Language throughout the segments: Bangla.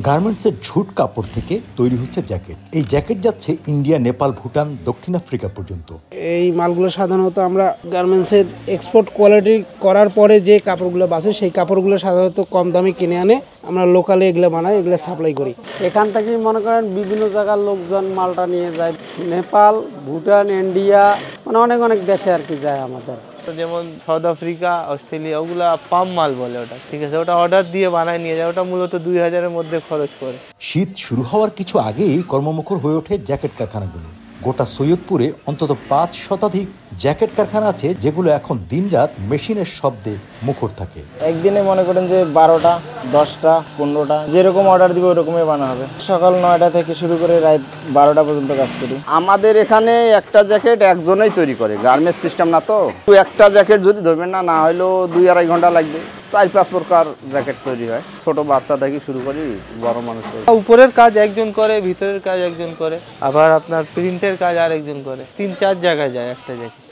গার্মেন্টসের ঝুট কাপড় থেকে তৈরি হচ্ছে জ্যাকেট। এই জ্যাকেট যাচ্ছে ইন্ডিয়া, নেপাল, ভুটান, দক্ষিণ আফ্রিকা পর্যন্ত। এই মালগুলো সাধারণত আমরা গার্মেন্টসের এক্সপোর্ট কোয়ালিটি করার পরে যে কাপড়গুলো বাসে সেই কাপড়গুলো সাধারণত কম দামে কিনে আনে আমরা লোকালে এগুলো বানাই, এগুলো সাপ্লাই করি। এখান থেকে মনে করেন বিভিন্ন জায়গার লোকজন মালটা নিয়ে যায়, নেপাল, ভুটান, ইন্ডিয়া, মানে অনেক অনেক দেশে আর কি যায় আমাদের। যেমন সাউথ আফ্রিকা, অস্ট্রেলিয়া, ওগুলা পাম মাল বলে ওটা, ঠিক আছে, ওটা অর্ডার দিয়ে বানায় নিয়ে যায়, ওটা মূলত 2000-এর মধ্যে খরচ করে। শীত শুরু হওয়ার কিছু আগেই কর্মমুখর হয়ে ওঠে জ্যাকেট কারখানাগুলো। গোটা সৈয়দপুরে অন্তত 5 শতাধিক জ্যাকেট কারখানা আছে, যেগুলো এখন দিনরাত মেশিনের শব্দে মুখর থাকে। একদিনে মনে করেন যে 12টা, 10টা, 15টা যেরকম অর্ডার দিবে ওরকমই বানা হবে। সকাল 9টা থেকে শুরু করে রাত 12টা পর্যন্ত কাজ করি। আমাদের এখানে একটা জ্যাকেট একজনেই তৈরি করে, গার্মেন্টস সিস্টেম না তো। একটা জ্যাকেট যদি ধরবেন না হলেও 2-2.5 ঘন্টা লাগবে। 4-5 প্রকার জ্যাকেট তৈরি হয়, ছোট বাচ্চা থেকে শুরু করি বড় মানুষ। উপরের কাজ একজন করে, ভিতরের কাজ একজন করে, আবার আপনার প্রিন্টের কাজ আর একজন করে। 3-4 জায়গায় যায় একটা জ্যাকেট।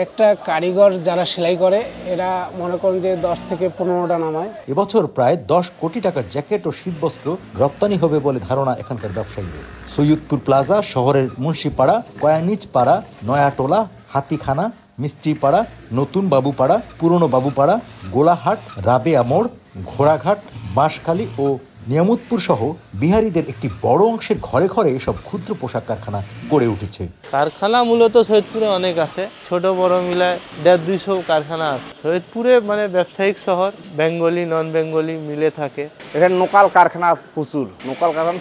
একটা কারিগর যারা সেলাই করে এরা মনে করেন যে 10 থেকে 15টা নামায়। এবছর প্রায় 10 কোটি টাকার জ্যাকেট ও শীতবস্ত্র রপ্তানি হবে বলে ধারণা এখানকার ব্যবসায়ীদের। সৈয়দপুর প্লাজা শহরের মুন্সিপাড়া, কয়ানিজপাড়া, নয়াটোলা, হাতিখানা, মিস্ত্রিপাড়া, নতুন বাবুপাড়া, পুরনো বাবুপাড়া, গোলাহাট, রাবেয়া মোড়, ঘোড়াঘাট, বাঁশখালী ও নিয়ামতপুর সহ বিহারীদের একটি বড় অংশের ঘরে ঘরে এসব ক্ষুদ্র পোশাক কারখানা গড়ে উঠেছে। কারখানা মূলত সৈয়দপুরে অনেক আছে, ছোট বড় মিলায় 150-200 কারখানা আছে। সৈয়দপুরে মানে ব্যবসায়িক শহর, বেঙ্গলি নন বেঙ্গলি মিলে থাকে। এখানে লোকাল কারখানা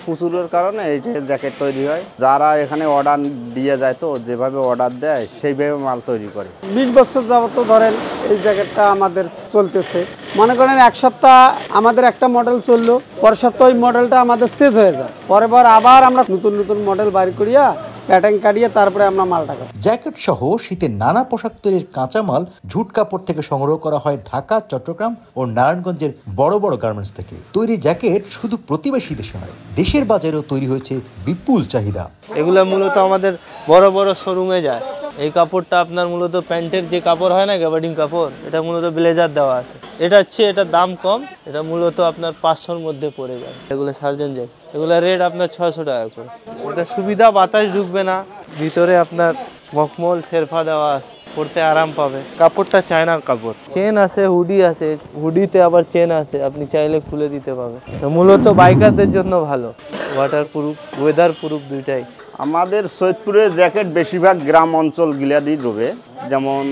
প্রচুরের কারণে এই জ্যাকেট তৈরি হয়। যারা এখানে অর্ডার দিয়ে যায়, তো যেভাবে অর্ডার দেয় সেইভাবে মাল তৈরি করে। 20 বছর যাবত ধরেন এই জ্যাকেটটা আমাদের চলতেছে। মনে করেন এক সপ্তাহ আমাদের একটা মডেল চললো, পরের সপ্তাহ ওই মডেলটা আমাদের শেষ হয়ে যায়, পরের বার আবার আমরা নতুন নতুন মডেল বাইর করিয়া প্যাটার্ন কাটিয়ে তারপরে আমরা মালটা করি। জ্যাকেট সহ শীতের নানা পোশাক তৈরির কাঁচামাল ঝুট কাপড় থেকে সংগ্রহ করা হয় ঢাকা, চট্টগ্রাম ও নারায়ণগঞ্জের বড় বড় গার্মেন্টস থেকে। তৈরি জ্যাকেট শুধু প্রতিবেশী দেশে নয়, দেশের বাজারেও তৈরি হয়েছে বিপুল চাহিদা। এগুলো মূলত আমাদের বড় বড় শোরুমে যায়। এই কাপড়টা আপনার মূলত প্যান্টের যে কাপড় হয় না, গ্যাবার্ডিং কাপড়, এটা মূলত ব্লেজার দেওয়া আছে। এটার দাম কম, এটা মূলত আপনার 500-র মধ্যে পড়ে যায়। এগুলো সার্জেন জ্যাকেট, এগুলো রেট আপনার 600 টাকা করে। এটা সুবিধা, বাতাস ঢুকবে না, ভিতরে আপনার মখমল শেরফা দেওয়া আছে, পড়তে আরাম পাবে। কাপড়টা চায়নার কাপড়, চেন আছে, হুডি আছে, হুডিতে আবার চেন আছে, আপনি চাইলে খুলে দিতে পারবেন। মূলত বাইকারদের জন্য ভালো, ওয়াটার প্রুফ, ওয়েদার প্রুফ দুইটাই। আমাদের সৈয়দপুরের জ্যাকেট বেশিরভাগ গ্রাম অঞ্চল গিলাদি রবে, যেমন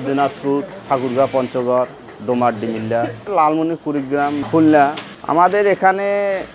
দিনাজপুর, ঠাকুরগাঁ, পঞ্চগড়, ডোমারডিমিল্লা, লালমনি, কুড়িগ্রাম, খুলনা। আমাদের এখানে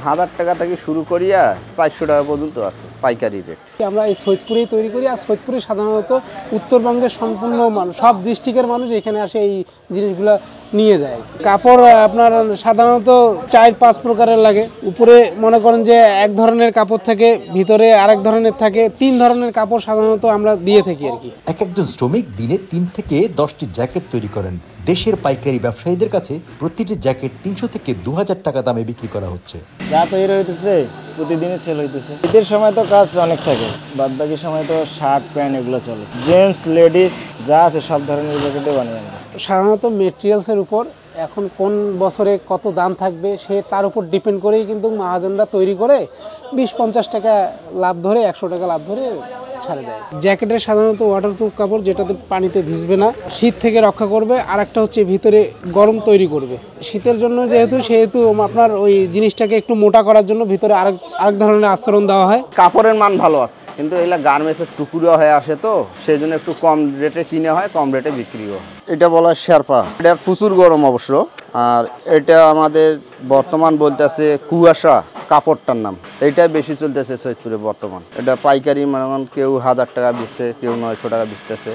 1000 টাকা থেকে শুরু করিয়া 400 টাকা পর্যন্ত আছে পাইকারি রেট। আমরা এই সৈয়দপুরেই তৈরি করি, আর সৈয়দপুরে সাধারণত উত্তরবঙ্গের সম্পূর্ণ মানুষ, সব ডিস্ট্রিক্টের মানুষ এখানে আসে এই জিনিসগুলো নিয়ে যায়। কাপড় আপনার সাধারণত 4-5 প্রকারের লাগে। উপরে মনে করেন যে এক ধরনের কাপড় থাকে, ভিতরে আরেক ধরনের থাকে, 3 ধরনের কাপড় সাধারণত আমরা দিয়ে থাকি আর কি। একজন শ্রমিক দিনে 3 থেকে 10টি জ্যাকেট তৈরি করেন। দেশের পাইকারি ব্যবসায়ীদের কাছে প্রতিটি জ্যাকেট 300 থেকে 2000 টাকা দামে বিক্রি করা হচ্ছে। যা তৈরি হইতেছে প্রতিদিনই সেল হইতেছে। ঈদের সময় তো কাজ অনেক থাকে, বাদ বাকি সময় তো শার্ট প্যান্ট এগুলো চলে। জেন্টস, লেডিস যা আছে সব ধরনের জ্যাকেটে বানিয়ে আমরা। সাধারণত মেটেরিয়ালসের উপর এখন কোন বছরে কত দাম থাকবে সে তার উপর ডিপেন্ড করেই কিন্তু মহাজনরা তৈরি করে 20-50 টাকা লাভ ধরে, 100 টাকা লাভ ধরে ছাড়ে দেয়। জ্যাকেটের সাধারণত ওয়াটারপ্রুফ কাপড়, যেটাতে পানিতে ভিজবে না, শীত থেকে রক্ষা করবে, আর একটা হচ্ছে ভিতরে গরম তৈরি করবে। শীতের জন্য সেহেতু আপনার ওই জিনিসটাকে একটু মোটা করার জন্য ভিতরে আরেক ধরনের আস্তরণ দেওয়া হয়। কাপড়ের মান ভালো আছে, কিন্তু এগুলা গার্মেন্টসের টুকুরা হয়ে আসে, তো সেই জন্য একটু কম রেটে কিনে হয়, কম রেটে বিক্রিও হয়। এটা বলা হয় শেরপা, এটা প্রচুর গরম অবশ্য। আর এটা আমাদের বর্তমান বলতেছে কুয়াশা কাপড়টার নাম, এইটাই বেশি চলতেছে সৈয়দপুরে বর্তমান। এটা পাইকারি মানে কেউ 1000 টাকা বেচছে, কেউ 900 টাকা বেচতেছে।